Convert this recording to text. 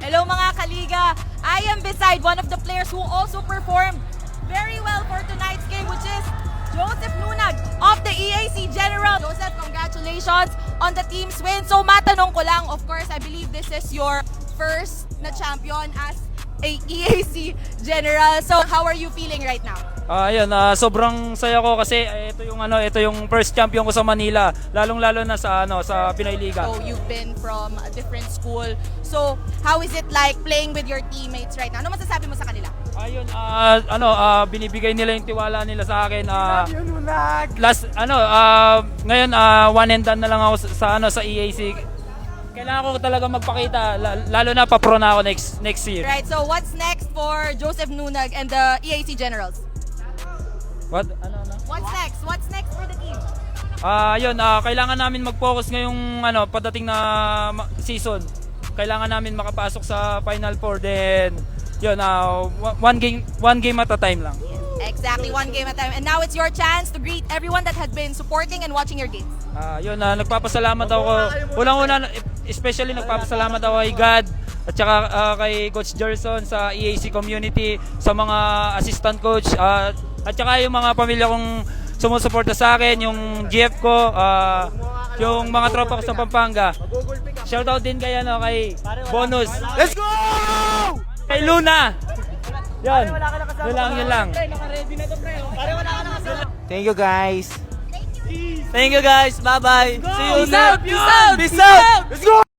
Hello mga kaliga! I am beside one of the players who also performed very well for tonight's game, which is Joseph Nunag of the EAC General. Joseph, congratulations on the team's win. So matanong ko lang, of course, I believe this is your first na champion as a EAC General. So how are you feeling right now? Ayun, sobrang saya ko kasi ito yung first champion ko sa Manila, lalong-lalo na sa sa Pinoy Liga. So you've been from a different school. So how is it like playing with your teammates right now? Ano masasabi mo sa kanila? Ayun, binibigay nila yung tiwala nila sa akin. Ngayon one and done na lang ako sa EAC. Kailangan ko talaga magpakita, lalo na pa-pro na ako next year. Right, so what's next for Joseph Nunag and the EAC Generals? What? What's next for the team? Kailangan namin mag-focus ngayong padating na season. Kailangan namin makapasok sa Final Four, then one game at a time lang. Exactly, one game at a time. And now it's your chance to greet everyone that has been supporting and watching your games. Nagpapasalamat ako. Unang-una, especially nagpapasalamat ako kay God at saka kay Coach Gerson sa EAC community, sa mga assistant coach, at saka yung mga pamilya kong sumusuporta sa akin, yung GF ko, yung mga tropa ko sa Pampanga. Shoutout din kay Bonus. Let's go! Kay Luna. Yun lang. Thank you guys. Thank you guys. Bye-bye. See you Peace out! Peace out. Let's go!